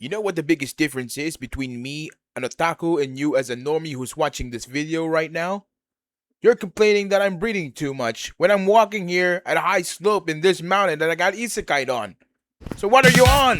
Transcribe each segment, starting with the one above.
You know what the biggest difference is between me, an otaku, and you as a normie who's watching this video right now? You're complaining that I'm breathing too much when I'm walking here at a high slope in this mountain that I got isekai'd on. So what are you on?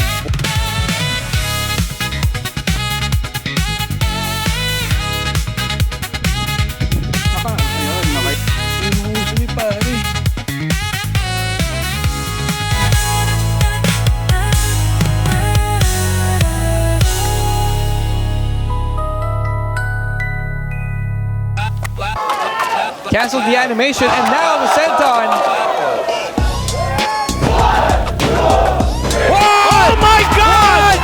Canceled the animation and now the senton. Oh my god!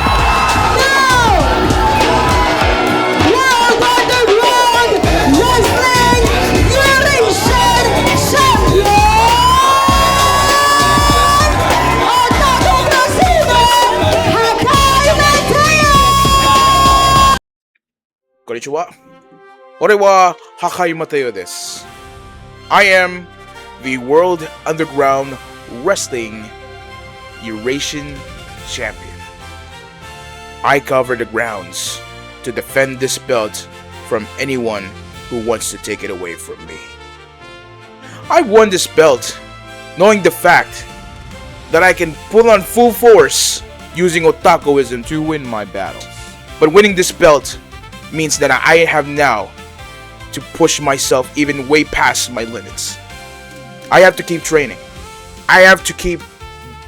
World Underground Wrestling Generation Champion! Otaku Wisdom! Hakai Mateo! Konnichiwa. Ore wa Hakai Mateo desu. I am the World Underground Wrestling Eurasian Champion. I cover the grounds to defend this belt from anyone who wants to take it away from me. I won this belt knowing the fact that I can pull on full force using Otaku Wisdom to win my battles. But winning this belt means that I have now to push myself even way past my limits. I have to keep training. I have to keep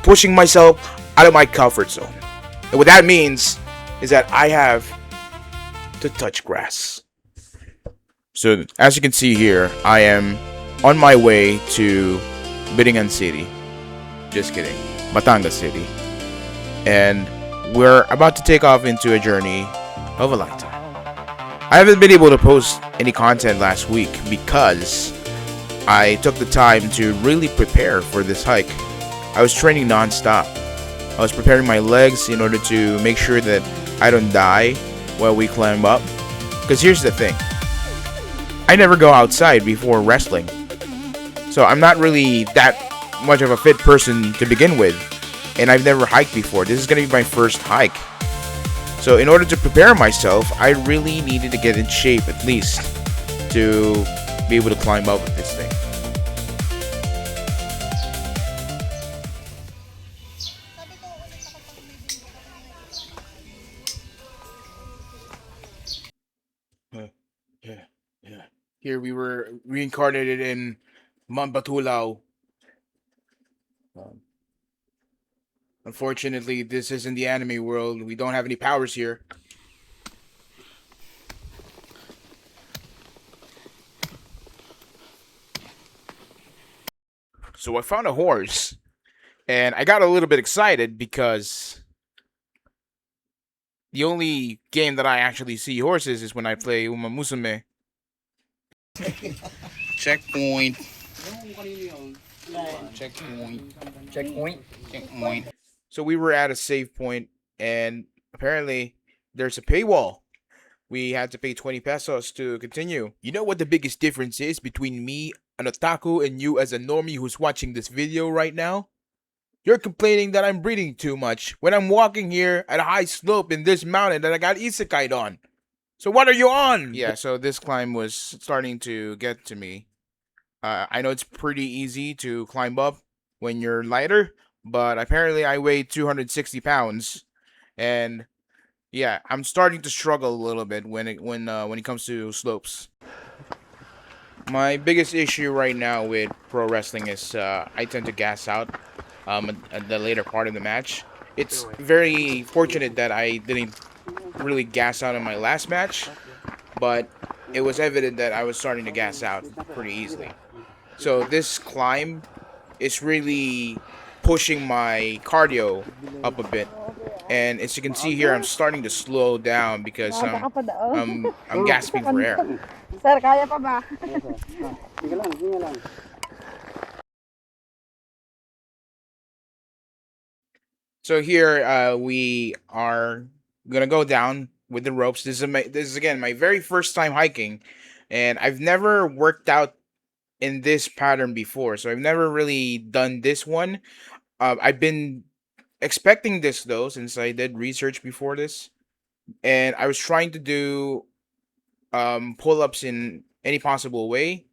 pushing myself out of my comfort zone. And what that means is that I have to touch grass. So as you can see here, I am on my way to Biringan City. Just kidding. Batangas City. And we're about to take off into a journey of a lifetime. I haven't been able to post any content last week because I took the time to really prepare for this hike. I was training non-stop. I was preparing my legs in order to make sure that I don't die while we climb up. Because here's the thing. I never go outside before wrestling. So I'm not really that much of a fit person to begin with. And I've never hiked before. This is going to be my first hike. So in order to prepare myself, I really needed to get in shape at least to be able to climb up with this thing. Yeah. Here we were reincarnated in Mount Batulao. Unfortunately, this isn't the anime world. We don't have any powers here. So I found a horse, and I got a little bit excited because the only game that I actually see horses is when I play Uma Musume. Checkpoint. Checkpoint. So we were at a save point, and apparently there's a paywall. We had to pay 20 pesos to continue. You know what the biggest difference is between me, an otaku, and you as a normie who's watching this video right now? You're complaining that I'm breathing too much when I'm walking here at a high slope in this mountain that I got isekai'd on. So what are you on? Yeah, so this climb was starting to get to me. I know it's pretty easy to climb up when you're lighter, but apparently I weigh 260 pounds, and yeah, I'm starting to struggle a little bit when it comes to slopes. My biggest issue right now with pro wrestling is I tend to gas out at the later part of the match. It's very fortunate that I didn't really gas out in my last match, but it was evident that I was starting to gas out pretty easily. So this climb is really pushing my cardio up a bit. And as you can see here, I'm starting to slow down because I'm gasping for air. Sir, kaya pa ba? So here we are gonna go down with the ropes. This is again my very first time hiking, and I've never worked out in this pattern before, so I've never really done this one. I've been expecting this though, since I did research before this, and I was trying to do pull-ups in any possible way,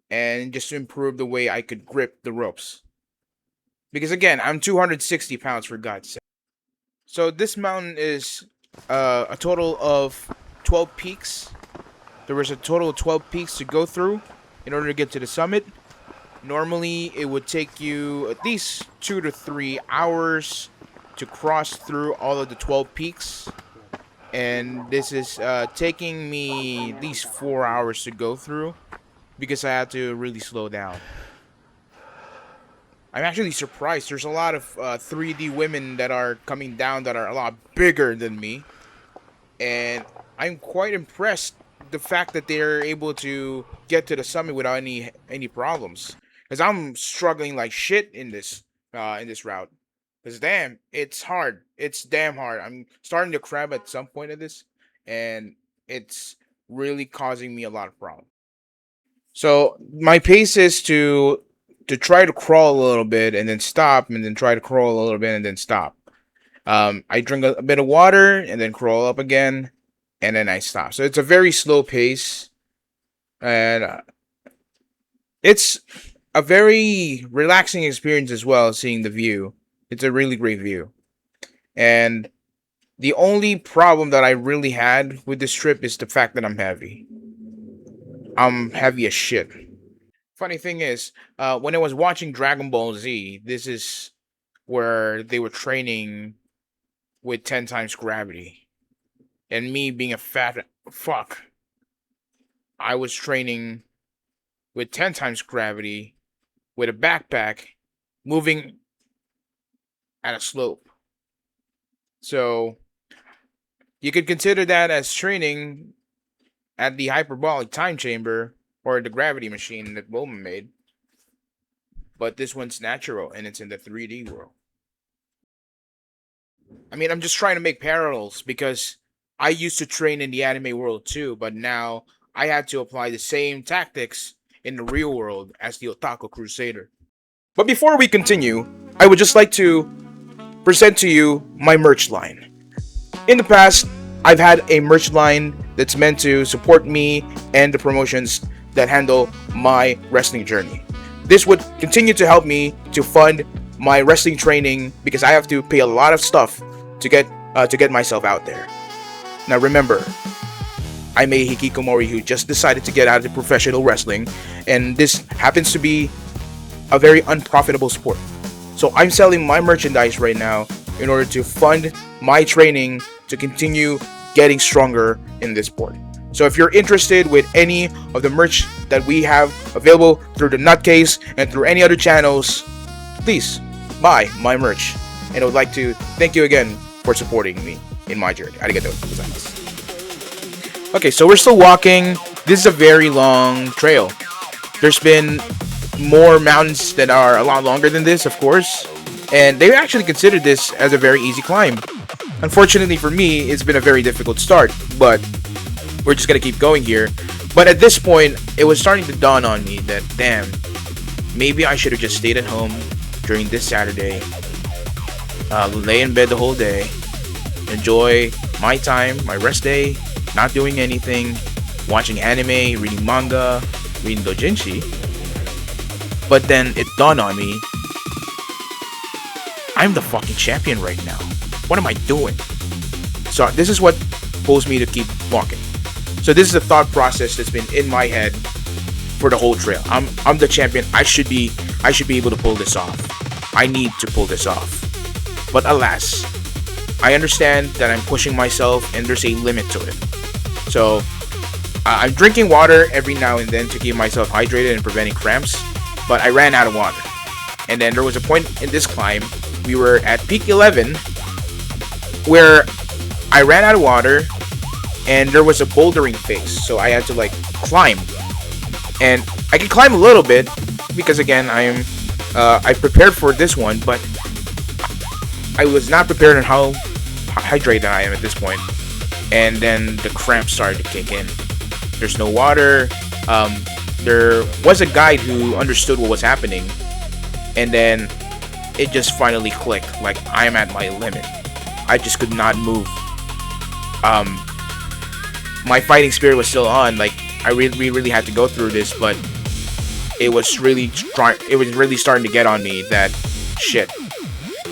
and just to improve the way I could grip the ropes. Because again, I'm 260 pounds for God's sake. So this mountain is a total of 12 peaks. There was a total of 12 peaks to go through in order to get to the summit. Normally, it would take you at least 2 to 3 hours to cross through all of the 12 peaks. And this is taking me at least 4 hours to go through because I had to really slow down. I'm actually surprised. There's a lot of 3D women that are coming down that are a lot bigger than me. And I'm quite impressed the fact that they're able to get to the summit without any problems. Because I'm struggling like shit in this route. Because damn, it's hard. It's damn hard. I'm starting to cramp at some point of this. And it's really causing me a lot of problems. So my pace is to try to crawl a little bit and then stop, and then try to crawl a little bit and then stop. I drink a bit of water and then crawl up again, and then I stop. So it's a very slow pace, and it's a very relaxing experience as well, seeing the view. It's a really great view. And the only problem that I really had with this trip is the fact that I'm heavy. I'm heavy as shit. Funny thing is, when I was watching Dragon Ball Z, this is where they were training with 10 times gravity. And me being a fat fuck, I was training with 10 times gravity with a backpack moving at a slope. So you could consider that as training at the hyperbolic time chamber or the gravity machine that Bowman made. But this one's natural and it's in the 3D world. I mean, I'm just trying to make parallels because I used to train in the anime world too, but now I had to apply the same tactics in the real world as the Otaku Crusader. But before we continue, I would just like to present to you my merch line. In the past, I've had a merch line that's meant to support me and the promotions that handle my wrestling journey. This would continue to help me to fund my wrestling training because I have to pay a lot of stuff to get myself out there. Now remember, I'm a hikikomori who just decided to get out of professional wrestling, and this happens to be a very unprofitable sport. So I'm selling my merchandise right now in order to fund my training to continue getting stronger in this sport. So if you're interested with any of the merch that we have available through the Nutcase and through any other channels, please buy my merch. And I would like to thank you again for supporting me in my journey. Arigatou gozaimasu. Okay, so we're still walking. This is a very long trail. There's been more mountains that are a lot longer than this, of course. And they actually considered this as a very easy climb. Unfortunately for me, it's been a very difficult start, but we're just gonna keep going here. But at this point, it was starting to dawn on me that, damn, maybe I should have just stayed at home during this Saturday, lay in bed the whole day, enjoy my time, my rest day, not doing anything, watching anime, reading manga, reading doujinshi. But then it dawned on me, I'm the fucking champion right now. What am I doing? So this is what pulls me to keep walking. So this is the thought process that's been in my head for the whole trail. I'm the champion. I should be able to pull this off. I need to pull this off. But alas, I understand that I'm pushing myself and there's a limit to it. So I'm drinking water every now and then to keep myself hydrated and preventing cramps, but I ran out of water. And then there was a point in this climb, we were at peak 11, where I ran out of water and there was a bouldering phase, so I had to like climb. And I can climb a little bit because again I prepared for this one, but I was not prepared on how hydrated I am at this point. And then the cramps started to kick in. There's no water. There was a guide who understood what was happening, and then it just finally clicked. Like, I am at my limit. I just could not move. My fighting spirit was still on. Like, we really had to go through this, but it was really starting to get on me that shit.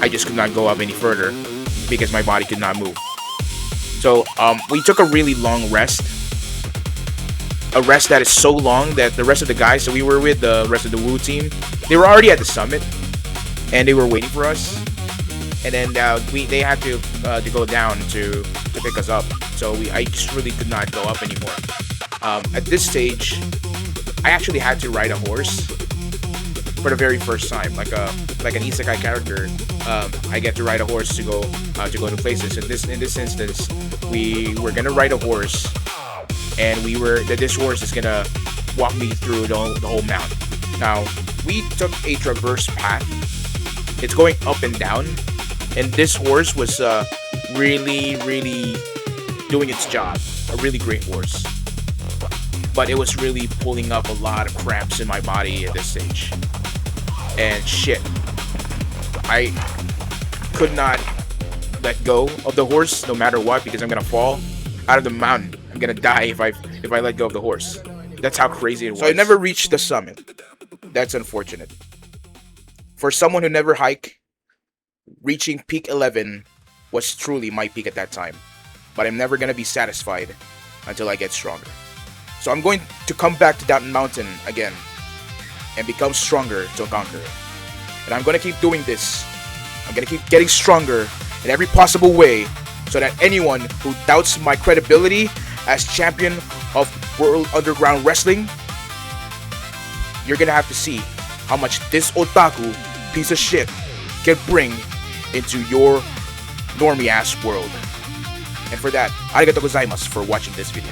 I just could not go up any further because my body could not move. So we took a really long rest. A rest that is so long that the rest of the guys that we were with, the rest of the Wu team, they were already at the summit and they were waiting for us. And then they had to go down to pick us up. So I just really could not go up anymore. At this stage, I actually had to ride a horse for the very first time, like an isekai character. I get to ride a horse to go to places. In this instance, we were gonna ride a horse, and this horse is gonna walk me through the whole mountain. Now, we took a traverse path. It's going up and down, and this horse was really doing its job. A really great horse. But it was really pulling up a lot of cramps in my body at this stage. And shit, I could not let go of the horse no matter what, because I'm gonna fall out of the mountain. I'm gonna die if I let go of the horse. That's how crazy it was. So I never reached the summit. That's unfortunate. For someone who never hiked, reaching peak 11 was truly my peak at that time. But I'm never gonna be satisfied until I get stronger. So I'm going to come back to that mountain again and become stronger to conquer it. And I'm going to keep doing this. I'm going to keep getting stronger in every possible way so that anyone who doubts my credibility as champion of World Underground Wrestling, you're going to have to see how much this otaku piece of shit can bring into your normie ass world. And for that, arigatou gozaimasu for watching this video.